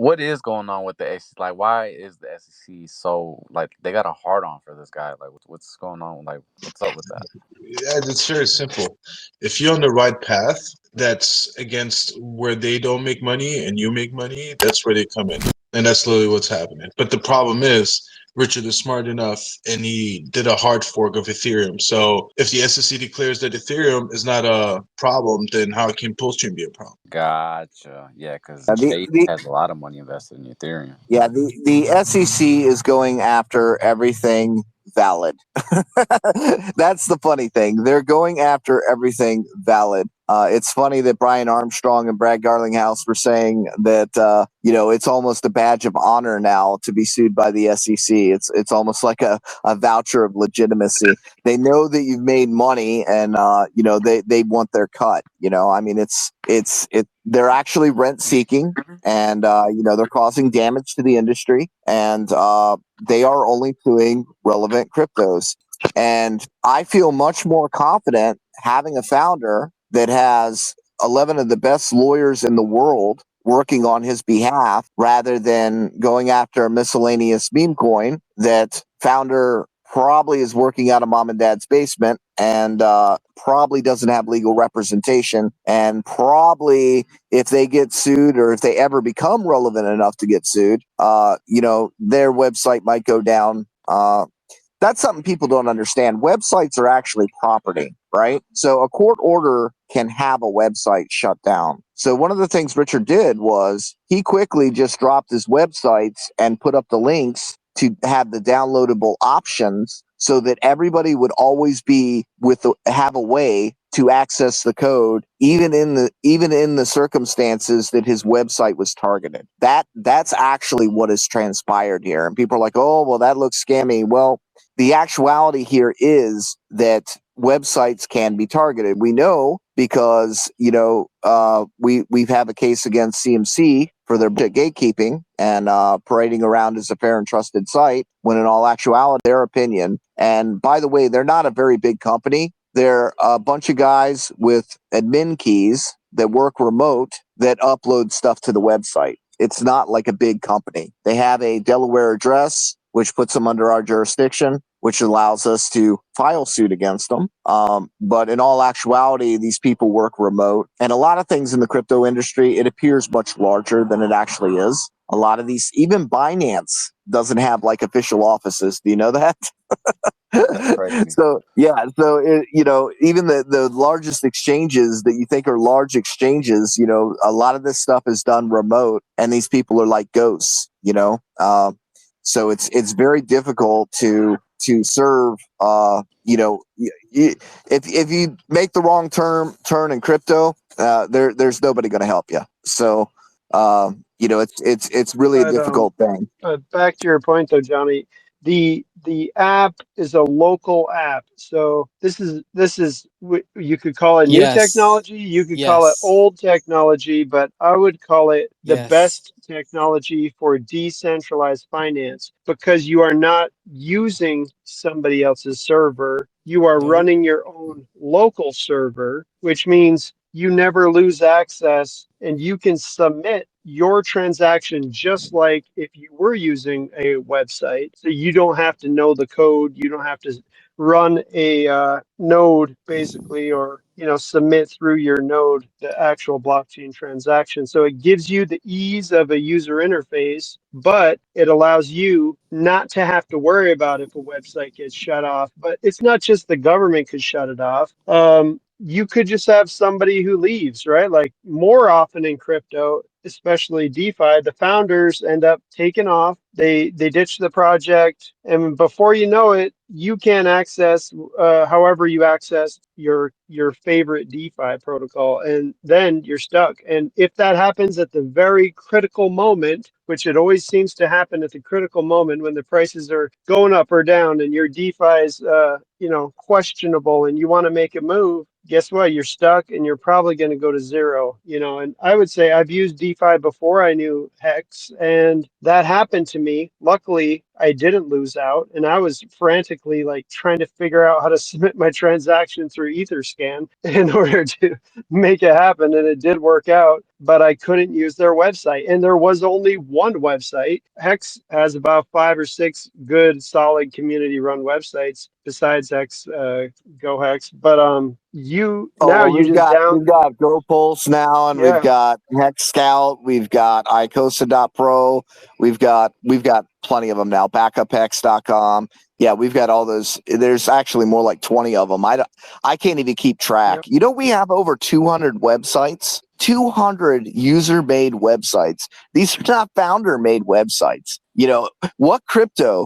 what is going on with the SEC? Like, why is the SEC so, like, they got a hard on for this guy? Like, what's going on? Like, what's up with that? Yeah, it's very simple. If you're on the right path, that's against where they don't make money and you make money, that's where they come in. And that's literally what's happening. But the problem is, Richard is smart enough and he did a hard fork of Ethereum. So if the SEC declares that Ethereum is not a problem, then how can Pulsechain be a problem? Gotcha. Yeah, because Uh, the, Chase the has a lot of money invested in Ethereum. yeah, the SEC is going after everything valid. That's the funny thing. They're going after everything valid. It's funny that Brian Armstrong and Brad Garlinghouse were saying that it's almost a badge of honor now to be sued by the SEC. It's almost like a voucher of legitimacy. They know that you've made money, and they want their cut. I mean, they're actually rent seeking, and they're causing damage to the industry, and they are only suing relevant cryptos. And I feel much more confident having a founder that has 11 of the best lawyers in the world working on his behalf rather than going after a miscellaneous meme coin that founder probably is working out of mom and dad's basement and probably doesn't have legal representation, and probably if they get sued or if they ever become relevant enough to get sued, their website might go down. That's something people don't understand. Websites are actually property, right? So a court order can have a website shut down. So one of the things Richard did was he quickly just dropped his websites and put up the links to have the downloadable options so that everybody would always have a way to access the code, even in the circumstances that his website was targeted. That's actually what has transpired here. And people are like, oh, well, that looks scammy. Well, the actuality here is that websites can be targeted. We know because we've had a case against CMC for their gatekeeping and parading around as a fair and trusted site, when in all actuality, their opinion. And by the way, they're not a very big company. They're a bunch of guys with admin keys that work remote that upload stuff to the website. It's not like a big company. They have a Delaware address, which puts them under our jurisdiction, which allows us to file suit against them. But in all actuality, these people work remote. And a lot of things in the crypto industry, it appears much larger than it actually is. A lot of these, even Binance doesn't have like official offices. Do you know that? So even the largest exchanges that you think are large exchanges, a lot of this stuff is done remote, and these people are like ghosts. So it's very difficult to serve. If you make the wrong turn in crypto, there's nobody going to help you. So it's really a difficult thing. Back to your point, though, Johnny. The app is a local app, so this is you could call it new technology, you could call it old technology, but I would call it the best technology for decentralized finance, because you are not using somebody else's server, you are running your own local server, which means you never lose access, and you can submit your transaction just like if you were using a website. So you don't have to know the code. You don't have to run a node, basically, or submit through your node the actual blockchain transaction. So it gives you the ease of a user interface, but it allows you not to have to worry about if a website gets shut off. But it's not just the government could shut it off. You could just have somebody who leaves, right? Like more often in crypto, especially DeFi, the founders end up taking off. They ditch the project, and before you know it, you can't access however you access your favorite DeFi protocol, and then you're stuck. And if that happens at the very critical moment, which it always seems to happen at the critical moment when the prices are going up or down, and your DeFi is questionable, and you want to make a move, guess what? You're stuck, and you're probably going to go to zero. And I would say I've used DeFi before I knew Hex, and that happened to me. Luckily, I didn't lose out, and I was frantically like trying to figure out how to submit my transaction through Etherscan in order to make it happen, and it did work out, but I couldn't use their website, and there was only one website. Hex has about 5 or 6 good, solid community-run websites besides Go Hex, but you Oh now well, you just down. we've got GoPulse now, and we've Yeah. got Hex Scout, we've got icosa.pro, we've got plenty of them now. Backuphex.com. Yeah, we've got all those. There's actually more like 20 of them. I can't even keep track. Yep. You know, we have over 200 websites, 200 user-made websites. These are not founder-made websites. You know, what crypto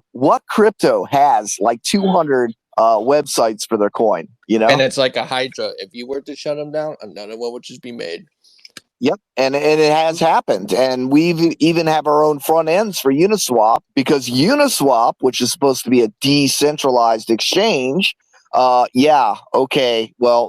has like 200 websites for their coin, you know? And it's like a hydra. If you were to shut them down, another one would just be made. Yep, and it has happened, and we've even have our own front ends for Uniswap, because Uniswap, which is supposed to be a decentralized exchange, well,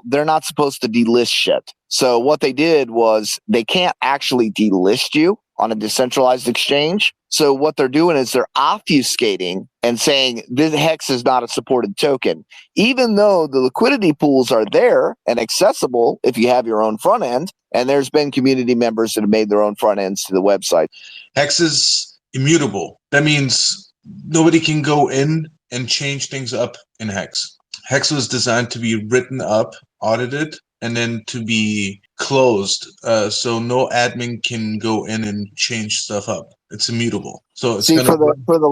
they're not supposed to delist shit. So what they did was they can't actually delist you on a decentralized exchange. So what they're doing is they're obfuscating and saying this Hex is not a supported token, even though the liquidity pools are there and accessible if you have your own front end. And there's been community members that have made their own front ends to the website. Hex is immutable. That means nobody can go in and change things up in Hex. Hex was designed to be written up, audited, and then to be closed, so no admin can go in and change stuff up. It's immutable. So it's for the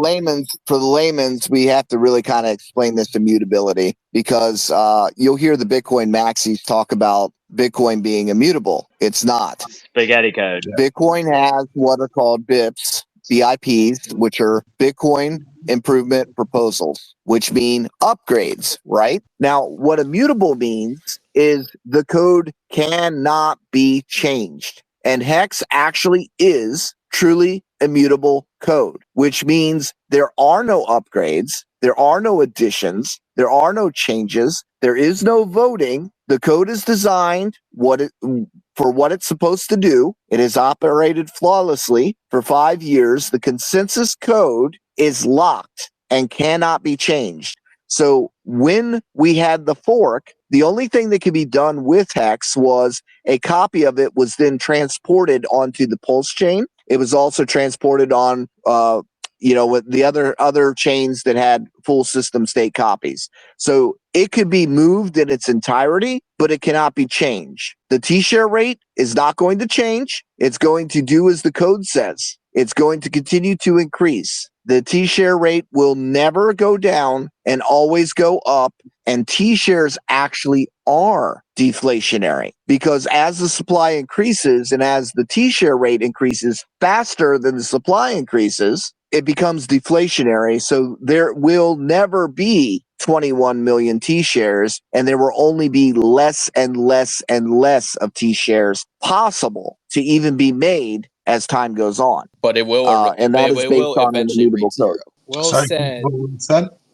layman's, we have to really kind of explain this immutability, because you'll hear the Bitcoin maxis talk about Bitcoin being immutable. It's not. Spaghetti code. Bitcoin has what are called BIPs, which are Bitcoin improvement proposals, which mean upgrades, right? Now, what immutable means is the code cannot be changed. And Hex actually is truly immutable code, which means there are no upgrades, there are no additions, there are no changes, there is no voting. The code is designed for what it's supposed to do. It has operated flawlessly for 5 years. The consensus code is locked and cannot be changed. So when we had the fork, the only thing that could be done with Hex was a copy of it was then transported onto the Pulsechain. It was also transported on, with the other chains that had full system state copies. So it could be moved in its entirety, but it cannot be changed. The T-share rate is not going to change. It's going to do as the code says. It's going to continue to increase. The T-share rate will never go down and always go up. And T-shares actually are deflationary, because as the supply increases and as the T-share rate increases faster than the supply increases, it becomes deflationary. So there will never be 21 million T-shares, and there will only be less and less and less of T-shares possible to even be made as time goes on. But it will, and that is based on an immutable code. Well said.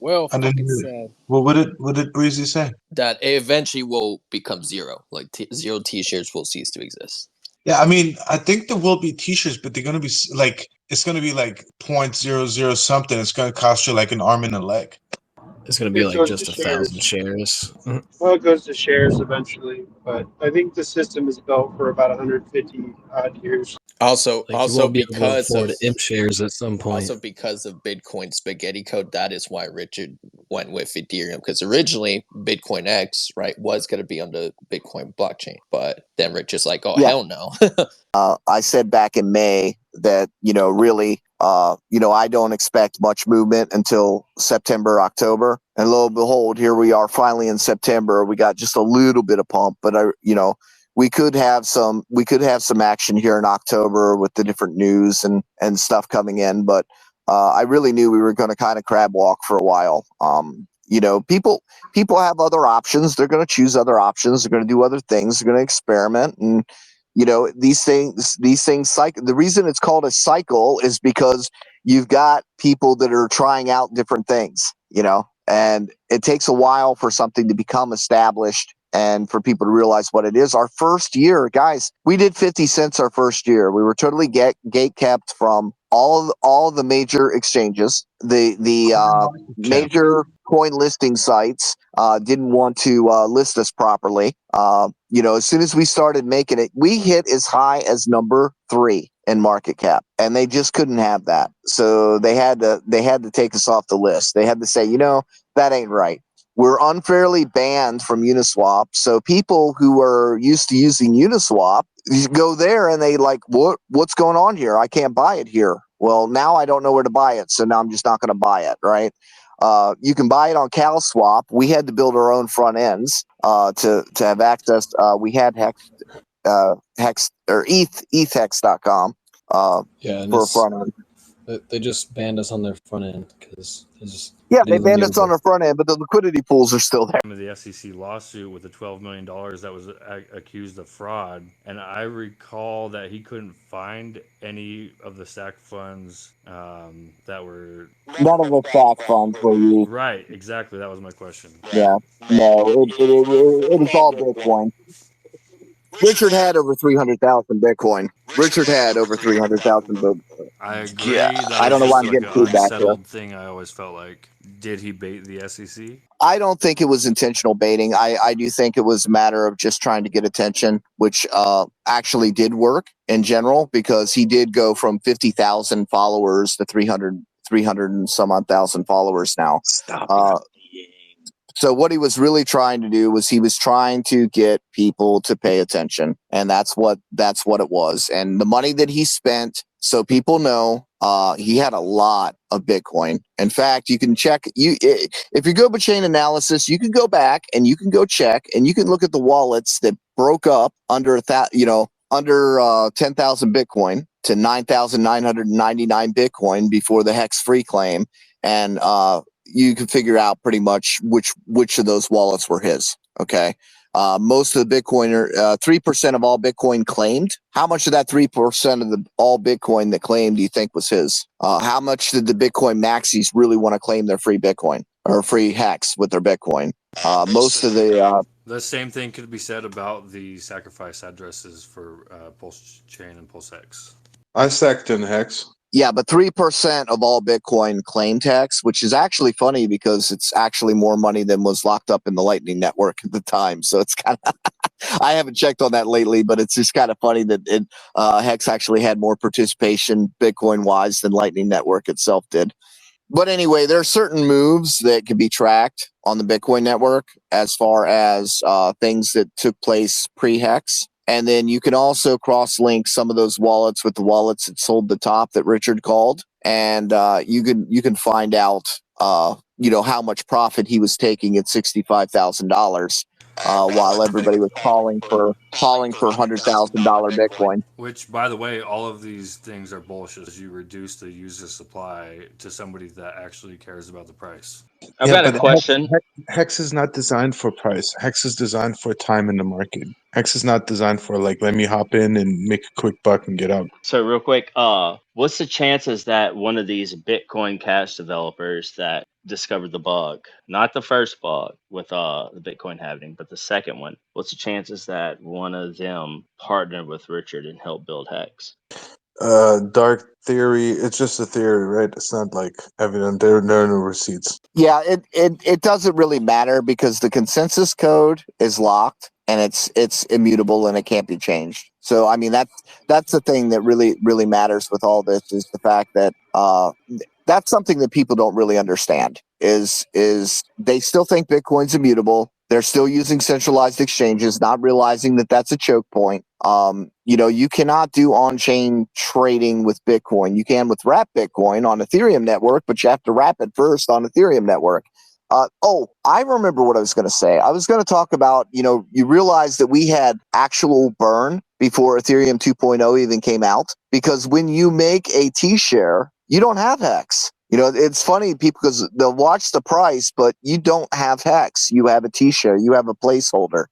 Well fucking said. What did Breezy say? That it eventually will become zero. Like zero T-shares will cease to exist. Yeah, I mean, I think there will be T-shirts, but they're going to be like, it's going to be like 0.00 something. It's going to cost you like an arm and a leg. It's going to be like just 1,000 shares. Well, it goes to shares eventually, but I think the system is built for about 150 odd years. Also because of imp shares at some point. Also because of Bitcoin spaghetti code, that is why Richard went with Ethereum, because originally Bitcoin X, right, was going to be on the Bitcoin blockchain, but then Richard's like, hell no. I said back in May that, really, I don't expect much movement until September, October. And lo and behold, here we are finally in September. We got just a little bit of pump, but we could have some action here in October with the different news and stuff coming in. But I really knew we were going to kind of crab walk for a while. People have other options. They're going to choose other options. They're going to do other things. They're going to experiment. And, these things cycle. The reason it's called a cycle is because you've got people that are trying out different things, and it takes a while for something to become established and for people to realize what it is. Our first year, guys, we did 50 cents our first year. We were totally gate kept from all of the major exchanges. The major coin listing sites didn't want to list us properly. As soon as we started making it, we hit as high as number 3 in market cap, and they just couldn't have that. So they had to take us off the list. They had to say, that ain't right. We're unfairly banned from Uniswap. So people who are used to using Uniswap go there and they like, what's going on here? I can't buy it here. Well, now I don't know where to buy it, so now I'm just not going to buy it, right? You can buy it on CalSwap. We had to build our own front ends to have access. We had Hex or ETHEX.com for a front end. They just banned us on their front end because they banned us on the front end, but the liquidity pools are still there. The SEC lawsuit with the $12 million that was accused of fraud, and I recall that he couldn't find any of the SAC funds that were. None of the SAC funds were used. Right, exactly. That was my question. Yeah, no, it was all Bitcoin. Richard had over 300,000 Bitcoin. Richard had over 300,000 Bitcoin. I agree. Yeah, I don't know why I'm getting feedback there. Thing I always felt like, did he bait the SEC? I don't think it was intentional baiting. I do think it was a matter of just trying to get attention, which actually did work in general, because he did go from 50,000 followers to 300 and some odd thousand followers now. So what he was really trying to do was he was trying to get people to pay attention, and that's what it was. And the money that he spent, so people know, he had a lot of Bitcoin. In fact, you can check if you go by chain analysis, you can go back and you can go check and you can look at the wallets that broke up under 10,000 Bitcoin to 9,999 Bitcoin before the hex free claim, and you can figure out pretty much which of those wallets were his. Okay. Most of the Bitcoiner, 3% of all Bitcoin claimed. How much of that 3% of all Bitcoin that claimed do you think was his? How much did the Bitcoin maxis really want to claim their free Bitcoin or free hex with their Bitcoin? Most of the same thing could be said about the sacrifice addresses for Pulsechain and Pulsex. I stacked in hex. Yeah, but 3% of all Bitcoin claimed hex, which is actually funny because it's actually more money than was locked up in the Lightning Network at the time. So it's kind of, I haven't checked on that lately, but it's just kind of funny that hex actually had more participation Bitcoin-wise than Lightning Network itself did. But anyway, there are certain moves that can be tracked on the Bitcoin network as far as things that took place pre-hex. And then you can also cross-link some of those wallets with the wallets that sold the top that Richard called, and you can find out how much profit he was taking at $65,000 while everybody was calling for $100,000 Bitcoin. Which, by the way, all of these things are bullshit. You reduce the user supply to somebody that actually cares about the price. I've got a question. Hex is not designed for price. Hex is designed for time in the market. Hex is not designed for let me hop in and make a quick buck and get out. So real quick, what's the chances that one of these Bitcoin Cash developers that discovered the bug, not the first bug with the Bitcoin halving, but the second one, what's the chances that one of them partnered with Richard and helped build Hex? Dark theory. It's just a theory, right? It's not like evident. There are no receipts. Yeah, it doesn't really matter because the consensus code is locked and it's immutable and it can't be changed. So I mean that's the thing that really matters with all this, is the fact that that's something that people don't really understand. Is they still think Bitcoin's immutable. They're still using centralized exchanges, not realizing that that's a choke point. You cannot do on-chain trading with Bitcoin. You can with wrap Bitcoin on Ethereum network, but you have to wrap it first on Ethereum network. I remember what I was going to say. I was going to talk about, you realize that we had actual burn before Ethereum 2.0 even came out, because when you make a T-share, you don't have hex. It's funny, people, because they'll watch the price, but you don't have hex. You have a T-share. You have a placeholder.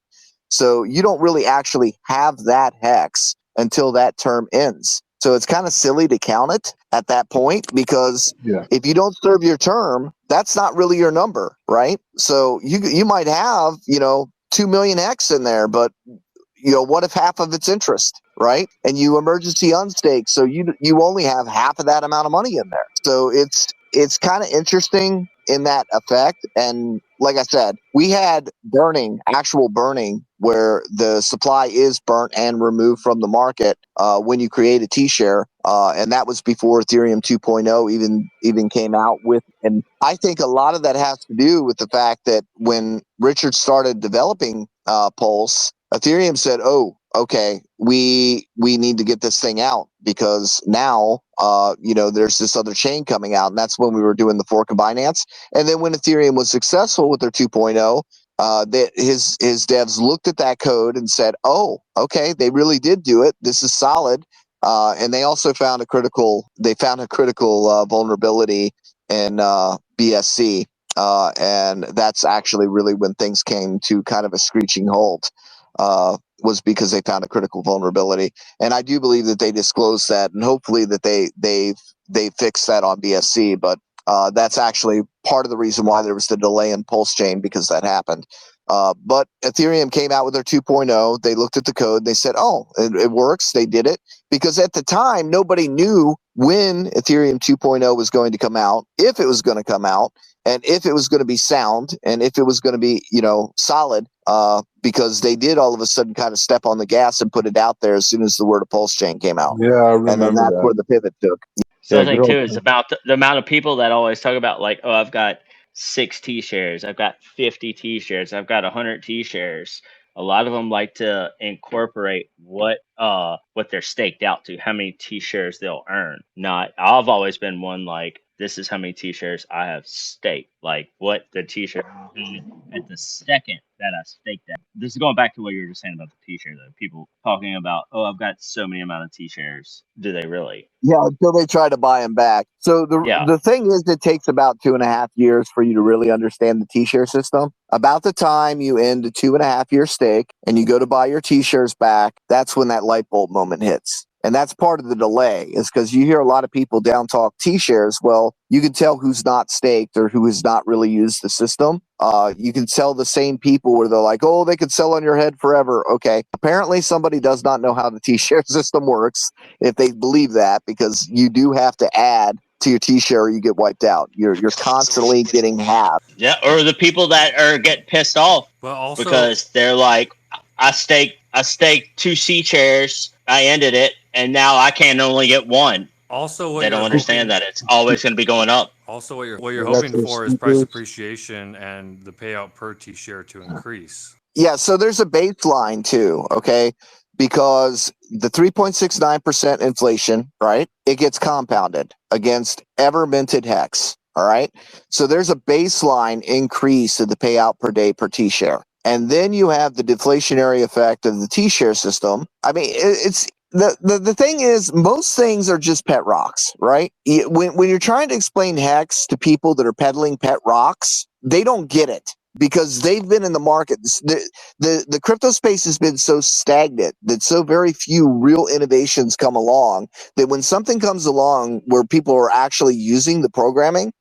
So you don't really actually have that hex until that term ends. So it's kind of silly to count it at that point, because if you don't serve your term, that's not really your number, right? So you might have, 2 million X in there, but what if half of it's interest, right? And you emergency unstake, so you only have half of that amount of money in there. So it's kind of interesting in that effect. And like I said, we had actual burning, where the supply is burnt and removed from the market when you create a T-share, and that was before Ethereum 2.0 even came out with. And I think a lot of that has to do with the fact that when Richard started developing Pulse, Ethereum said, "Oh, okay, we need to get this thing out, because now there's this other chain coming out." And that's when we were doing the fork of Binance. And then when Ethereum was successful with their 2.0, his devs looked at that code and said, "Oh, okay, they really did do it. This is solid." And they also found a critical vulnerability in BSC. And that's actually really when things came to kind of a screeching halt, was because they found a critical vulnerability. And I do believe that they disclosed that, and hopefully that they fixed that on BSC. But that's actually part of the reason why there was the delay in Pulsechain, because that happened. But Ethereum came out with their 2.0. They looked at the code. They said, "Oh, it works." They did it because at the time, nobody knew when Ethereum 2.0 was going to come out, if it was going to come out, and if it was going to be sound, and if it was going to be, solid, because they did all of a sudden kind of step on the gas and put it out there as soon as the word of Pulsechain came out. Yeah, I And then remember that's that. where the pivot took. So I Yeah, good think too old. is about the amount of people that always talk about like, oh, I've got 6 T-shares, I've got 50 T-shares, I've got 100 T-shares. A lot of them like to incorporate what they're staked out to, how many T-shares they'll earn. Not, I've always been one like, this is how many T-shares I have staked, like what the T-shirt at the second that I staked that. This is going back to what you were just saying about the T-shirt, though. People talking about, oh, I've got so many amount of T-shares. Do they really? Yeah, until they try to buy them back. So Yeah. the thing is, it takes about 2.5 years for you to really understand the T-share system. About the time you end a 2.5 year stake and you go to buy your T-shares back, that's when that light bulb moment hits. And that's part of the delay, is because you hear a lot of people down talk T-shares. Well, you can tell who's not staked or who has not really used the system. You can tell the same people where they're like, oh, they could sell on your head forever. Okay. Apparently somebody does not know how the T-share system works, if they believe that, because you do have to add to your T-share or you get wiped out. You're constantly getting halved. Yeah, or the people that are get pissed off Well, also, because they're like, I staked 2 C chairs, I ended it, and now I can only get 1. also what They you're don't understand hoping, that it's always going to be going up. also what you're That's hoping for for is price speakers. appreciation and the payout per T-share to increase. Yeah, so there's a baseline too, okay? Because the 3.69% inflation, right? It gets compounded against ever minted hex, all right? So there's a baseline increase of the payout per day per T-share. And then you have the deflationary effect of the T-share system. I mean, it's the thing is, most things are just pet rocks, right? When you're trying to explain hex to people that are peddling pet rocks, they don't get it, because they've been in the market. The crypto space has been so stagnant that so very few real innovations come along, that when something comes along where people are actually using the programming,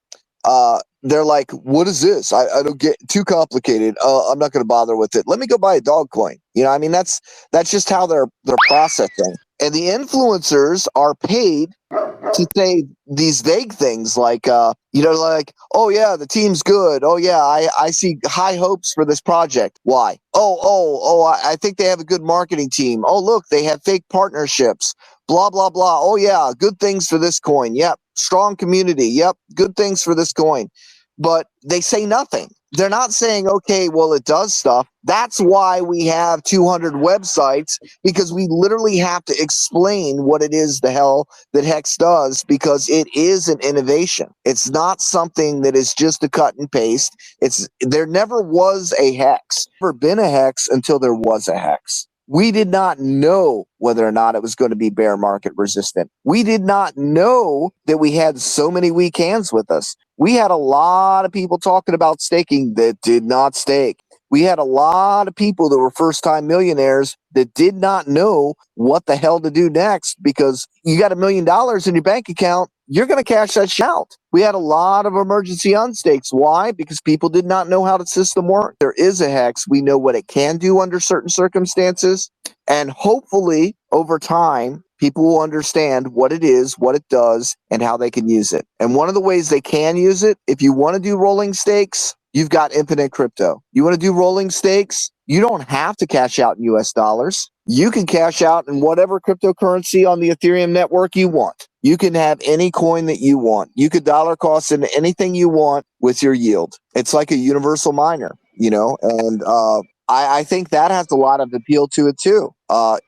they're like, what is this? I don't get, too complicated. I'm not going to bother with it. Let me go buy a dog coin. I mean, that's just how they're processing. And the influencers are paid to say these vague things like, like, oh yeah, the team's good. Oh yeah, I see high hopes for this project. Why? Oh, I think they have a good marketing team. Oh look, they have fake partnerships. Blah blah blah. Oh yeah, good things for this coin. Yep, strong community. Yep, good things for this coin. But they say nothing. They're not saying, okay, well, it does stuff. That's why we have 200 websites, because we literally have to explain what it is the hell that Hex does, because it is an innovation. It's not something that is just a cut and paste. There never was a Hex. Never been a Hex until there was a Hex. We did not know whether or not it was going to be bear market resistant. We did not know that we had so many weak hands with us. We had a lot of people talking about staking that did not stake. We had a lot of people that were first-time millionaires that did not know what the hell to do next, because you got $1 million in your bank account, you're going to cash that shit out. We had a lot of emergency unstakes. Why? Because people did not know how the system worked. There is a hex. We know what it can do under certain circumstances. And hopefully, over time, people will understand what it is, what it does, and how they can use it. And one of the ways they can use it, if you want to do rolling stakes, you've got infinite crypto. You want to do rolling stakes? You don't have to cash out in US dollars. You can cash out in whatever cryptocurrency on the Ethereum network you want. You can have any coin that you want. You could dollar cost into anything you want with your yield. It's like a universal miner, and I think that has a lot of appeal to it too.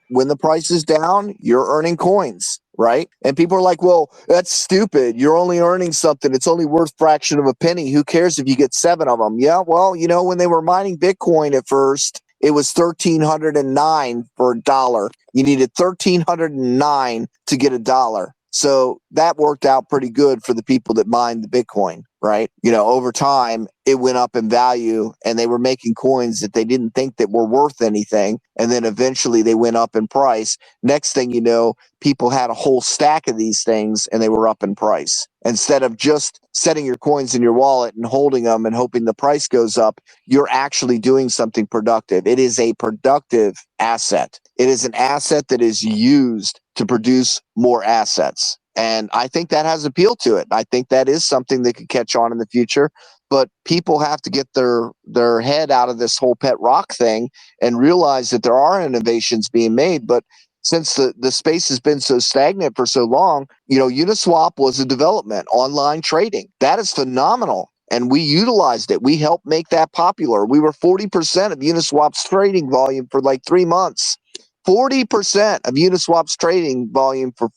When the price is down, you're earning coins, right? And people are like, well, that's stupid. You're only earning something. It's only worth fraction of a penny. Who cares if you get 7 of them? Yeah, well, when they were mining Bitcoin at first, it was 1,309 for $1. You needed 1,309 to get $1. So that worked out pretty good for the people that mined the Bitcoin, right? Over time, it went up in value, and they were making coins that they didn't think that were worth anything. And then eventually they went up in price. Next thing you know, people had a whole stack of these things and they were up in price. Instead of just setting your coins in your wallet and holding them and hoping the price goes up, you're actually doing something productive. It is a productive asset. It is an asset that is used to produce more assets. And I think that has appeal to it. I think that is something that could catch on in the future. But people have to get their head out of this whole pet rock thing and realize that there are innovations being made. But since the space has been so stagnant for so long, Uniswap was a development, online trading. That is phenomenal. And we utilized it. We helped make that popular. We were 40% of Uniswap's trading volume for like 3 months. 40% of Uniswap's trading volume for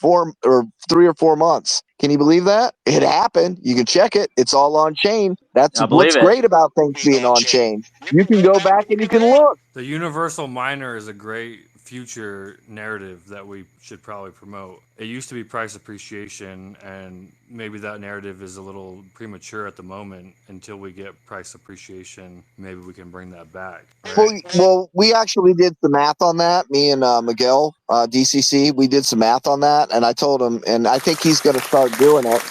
3 or 4 months. Can you believe that? It happened. You can check it. It's all on chain. That's I what's believe it. great about things being on chain. You can go back and you can look. The universal miner is a great future narrative that we should probably promote. It used to be price appreciation, and maybe that narrative is a little premature at the moment. Until we get price appreciation, maybe we can bring that back. Right? Well, we actually did the math on that. Me and Miguel, DCC, we did some math on that, and I told him, and I think he's going to start doing it,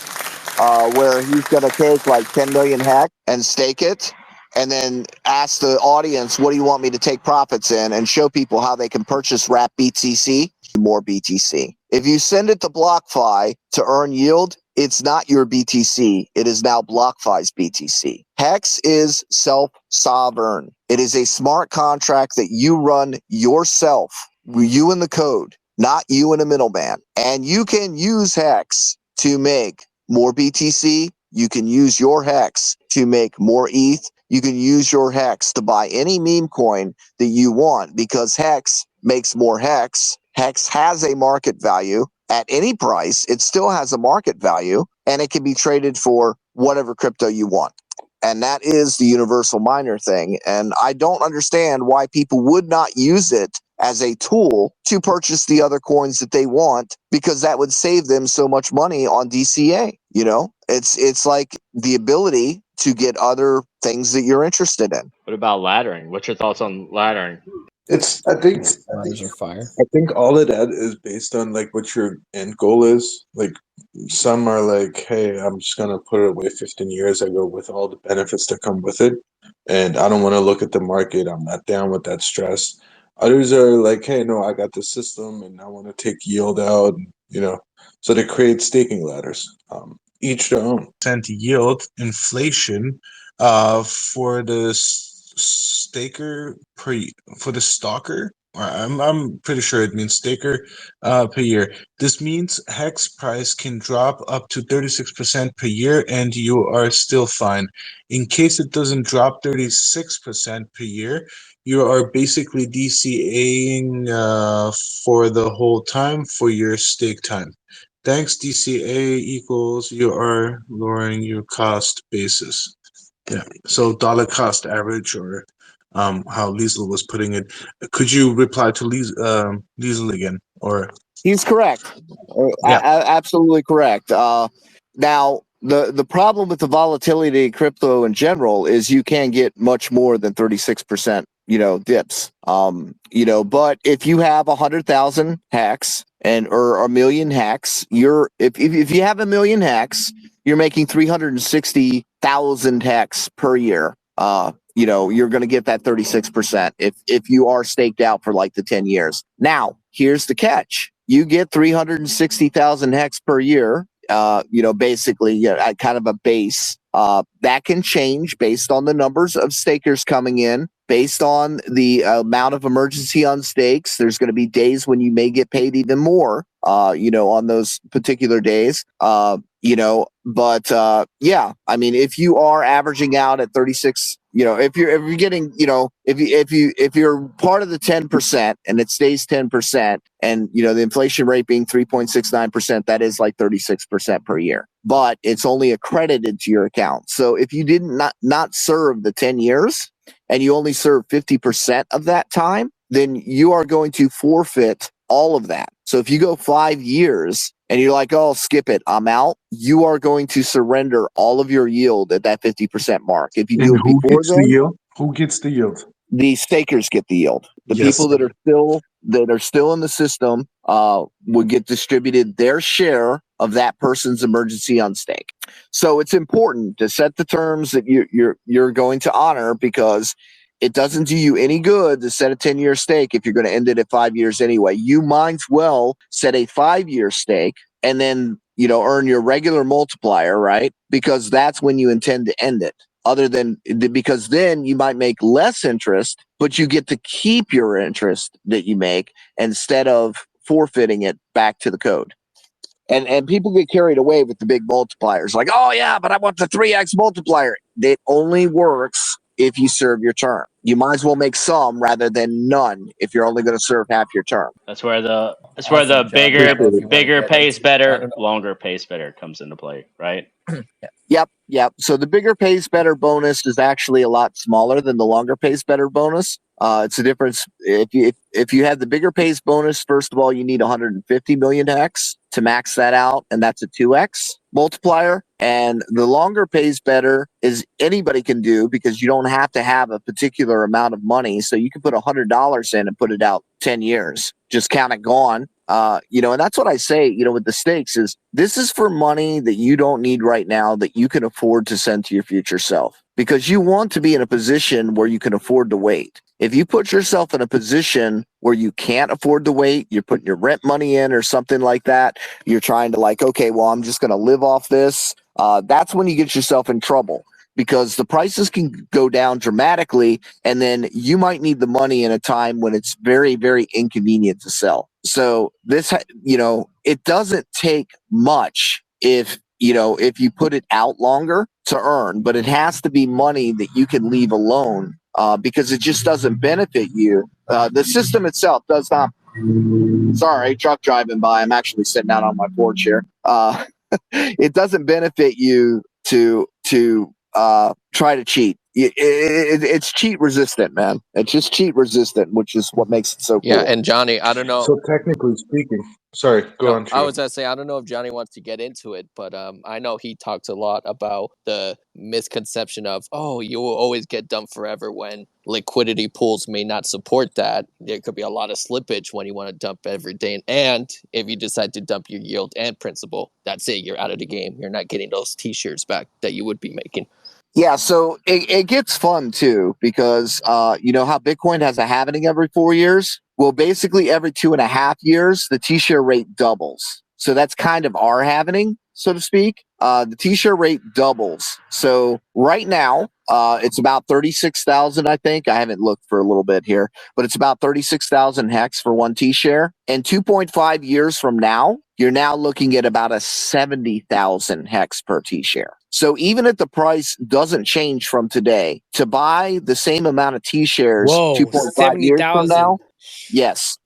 where he's going to take like 10 million hex and stake it, and then ask the audience, what do you want me to take profits in, and show people how they can purchase wrap BTC, more BTC. If you send it to BlockFi to earn yield, it's not your BTC. It is now BlockFi's BTC. Hex is self-sovereign. It is a smart contract that you run yourself, you and the code, not you and a middleman. And you can use Hex to make more BTC. You can use your Hex to make more ETH. You can use your Hex to buy any meme coin that you want, because Hex makes more Hex. Hex has a market value. At any price, it still has a market value, and it can be traded for whatever crypto you want. And that is the universal miner thing. And I don't understand why people would not use it as a tool to purchase the other coins that they want, because that would save them so much money on DCA. It's like the ability to get other things that you're interested in. What about laddering? What's your thoughts on laddering? I think Ladders are fire. I think all of that is based on like what your end goal is. Like some are like, hey, I'm just gonna put it away 15 years. I go with all the benefits that come with it, and I don't want to look at the market. I'm not down with that stress. Others are like, hey, no, I got the system, and I want to take yield out. So they create staking ladders. Each their own. Percent yield inflation, for the staker for the stalker. I'm pretty sure it means staker per year. This means Hex price can drop up to 36% per year and you are still fine. In case it doesn't drop 36% per year, you are basically DCAing for the whole time for your stake time. Thanks, DCA equals you are lowering your cost basis. Yeah. So dollar cost average, or how Liesl was putting it. Could you reply to Liesl again? Or He's correct. Yeah. Absolutely correct. Now, the problem with the volatility of crypto in general is you can get much more than 36%, dips. But if you have 100,000 hacks or a million hacks, if you have a million hacks, you're making 360,000 hacks per year. You're going to get that 36% if you are staked out for like the 10 years. Now, here's the catch. You get 360,000 hex per year, basically kind of a base. That can change based on the numbers of stakers coming in, based on the amount of emergency on stakes. There's going to be days when you may get paid even more, on those particular days. If you are averaging out at 36, if you're getting, if you're part of the 10% and it stays 10%, and the inflation rate being 3.69%, that is like 36% per year, but it's only accredited to your account. So if you did not serve the 10 years and you only serve 50% of that time, then you are going to forfeit all of that. So if you go 5 years and you're like, oh, skip it, I'm out, you are going to surrender all of your yield at that 50% mark. If you do it before then, who gets the yield? The stakers get the yield. The people that are still in the system would get distributed their share of that person's emergency on stake. So it's important to set the terms that you're going to honor, because it doesn't do you any good to set a 10-year stake if you're going to end it at 5 years anyway. You might as well set a 5-year stake and then earn your regular multiplier, right? Because that's when you intend to end it. Because then you might make less interest, but you get to keep your interest that you make instead of forfeiting it back to the code. And people get carried away with the big multipliers, like, oh yeah, but I want the 3x multiplier. It only works if you serve your term. You might as well make some rather than none if you're only going to serve half your term. That's where the Awesome, John. bigger pays better, longer pays better comes into play, right? Yep. So the bigger pays better bonus is actually a lot smaller than the longer pays better bonus. It's a difference. If you have the bigger pays bonus, first of all, you need 150 million hex to max that out, and that's a 2x multiplier. And the longer pays better is anybody can do, because you don't have to have a particular amount of money. So you can put $100 in and put it out 10 years. Just count it gone. And that's what I say, with the stakes is this is for money that you don't need right now, that you can afford to send to your future self, because you want to be in a position where you can afford to wait. If you put yourself in a position where you can't afford to wait, you're putting your rent money in or something like that, you're trying to okay, well, I'm just going to live off this. That's when you get yourself in trouble, because the prices can go down dramatically, and then you might need the money in a time when it's very, very inconvenient to sell. So this, it doesn't take much if you put it out longer to earn, but it has to be money that you can leave alone, because it just doesn't benefit you. The system itself does not. Sorry, truck driving by. I'm actually sitting out on my porch here. It doesn't benefit you to try to cheat. It's cheat resistant, man. It's just cheat resistant, which is what makes it so cool. Yeah, and Johnny, I don't know. So technically speaking, sorry, go on. I was going to say, I don't know if Johnny wants to get into it, but I know he talks a lot about the misconception of, oh, you will always get dumped forever when liquidity pools may not support that. There could be a lot of slippage when you want to dump every day. And if you decide to dump your yield and principal, that's it. You're out of the game. You're not getting those T-shirts back that you would be making. Yeah, so it gets fun too, because you know how Bitcoin has a halving every 4 years? Well, basically every 2.5 years, the T-share rate doubles. So that's kind of our halving, so to speak. The T-share rate doubles. So right now, it's about 36,000, I think. I haven't looked for a little bit here, but it's about 36,000 hex for one T-share. And 2.5 years from now, you're now looking at about a 70,000 hex per T-share. So even if the price doesn't change from today, to buy the same amount of T-shares 2.5 years from now, yes.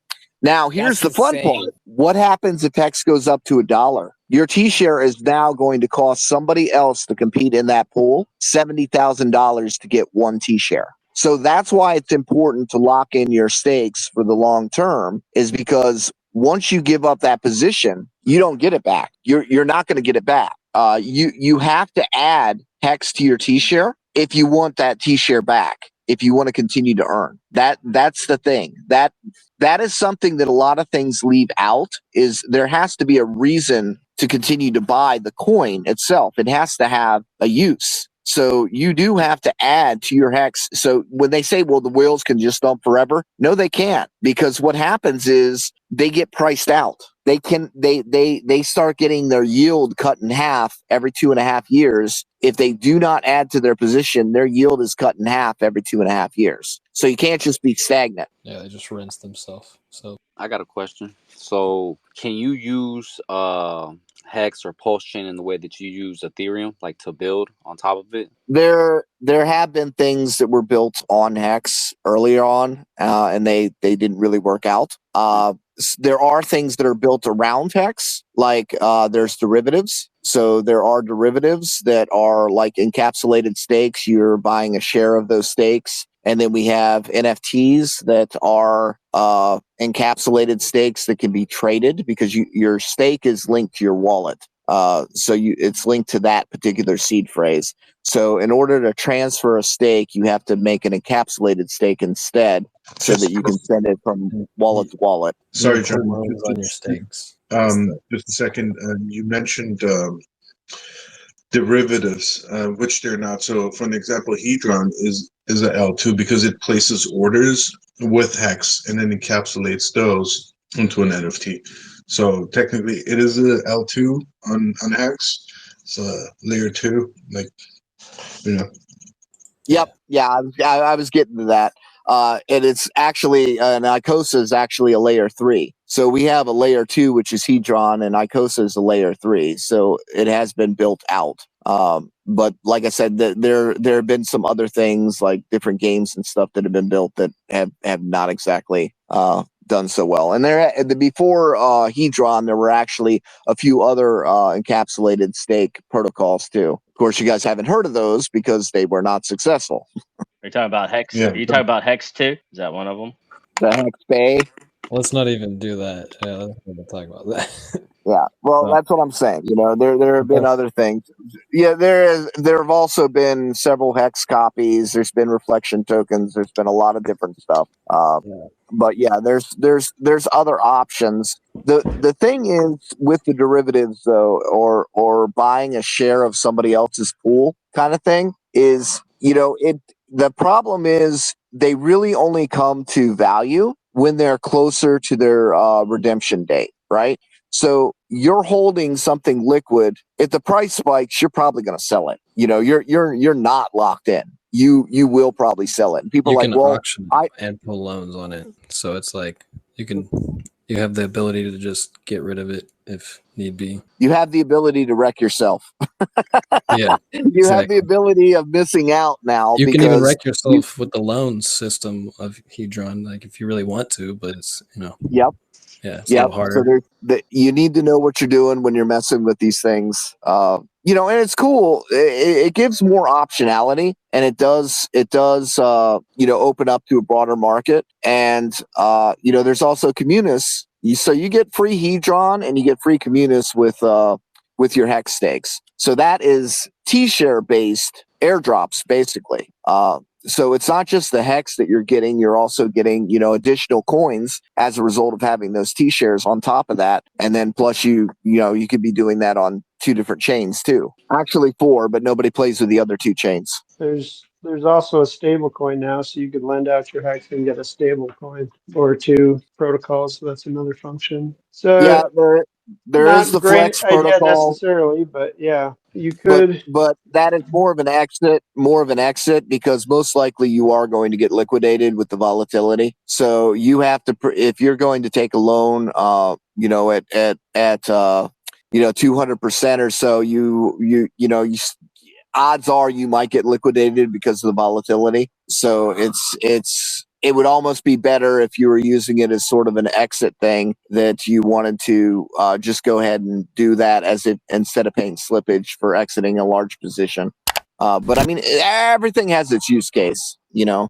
Now, here's the fun part. What happens if hex goes up to $1? Your T-share is now going to cost somebody else to compete in that pool $70,000 to get one T-share. So that's why it's important to lock in your stakes for the long term, is because once you give up that position, you don't get it back. You're not going to get it back. you have to add hex to your T-share if you want that T-share back. If you want to continue to earn, that's the thing. That is something that a lot of things leave out. Is there has to be a reason to continue to buy the coin itself. It has to have a use. So you do have to add to your hex. So when they say, well, the whales can just dump forever, no, they can't, because what happens is they get priced out. They start getting their yield cut in half every 2.5 years. If they do not add to their position, their yield is cut in half every 2.5 years. So you can't just be stagnant. Yeah, they just rinse themselves. So I got a question. So can you use Hex or Pulsechain in the way that you use Ethereum, like to build on top of it? There have been things that were built on Hex earlier on, and they didn't really work out. There are things that are built around Hex, like there's derivatives. So there are derivatives that are like encapsulated stakes. You're buying a share of those stakes. And then we have NFTs that are encapsulated stakes that can be traded, because your stake is linked to your wallet. So it's linked to that particular seed phrase. So in order to transfer a stake, you have to make an encapsulated stake instead, so that you can send it from wallet to wallet. Sorry, put John. loans on your stakes. Just a second. You mentioned derivatives, which they're not. So, for an example, hedron is a L2 because it places orders with hex and then encapsulates those into an NFT. So technically, it is a L2 on hex. It's a layer 2, like, you know. Yep. Yeah, I was getting to that. And it's actually an icosa is actually a layer 3. So we have a layer 2, which is hedron, and icosa is a layer 3. So it has been built out. But like I said, there have been some other things like different games and stuff that have been built that have not exactly done so well. And before hedron, there were actually a few other encapsulated stake protocols too. Of course, you guys haven't heard of those because they were not successful. Are you talking about Hex? Yeah. Are you talking about Hex too? Is that one of them? The Hex Bay. Let's not even do that. Yeah, let's not talk about that. Yeah, well, that's what I'm saying. You know, there have been other things. Yeah, there have also been several hex copies. There's been reflection tokens. There's been a lot of different stuff. But yeah, there's other options. The thing is with the derivatives though, or buying a share of somebody else's pool kind of thing, is, you know, the problem is they really only come to value when they're closer to their redemption date, right? So you're holding something liquid. If the price spikes, you're probably going to sell it. You know, you're not locked in. You will probably sell it. And people You are can like, well, auction and pull loans on it. So it's like you have the ability to just get rid of it if need be. You have the ability to wreck yourself. Yeah, you have the ability of missing out now. You can even wreck yourself with the loan system of hedron, like if you really want to, but it's, you know. Yep. Yeah, it's a little harder. So you need to know what you're doing when you're messing with these things. You know, and it's cool. It gives more optionality, and it does you know, open up to a broader market. And you know, there's also communists. So you get free hedron and you get free communists with your hex stakes. So that is T-share based airdrops, basically. So it's not just the hex that you're getting, you're also getting, you know, additional coins as a result of having those T-shares on top of that. And then plus you know, you could be doing that on 2 different chains too. Actually 4, but nobody plays with the other 2 chains. There's also a stable coin now, so you could lend out your hex and get a stable coin or 2 protocols. So that's another function. So yeah, there is the great Flex idea protocol necessarily, but yeah, you could. But that is more of an exit, because most likely you are going to get liquidated with the volatility. So you have to, if you're going to take a loan, you know, at you know, 200% or so, you know, odds are you might get liquidated because of the volatility. So it would almost be better if you were using it as sort of an exit thing, that you wanted to just go ahead and do that instead of paying slippage for exiting a large position. But I mean, everything has its use case, you know.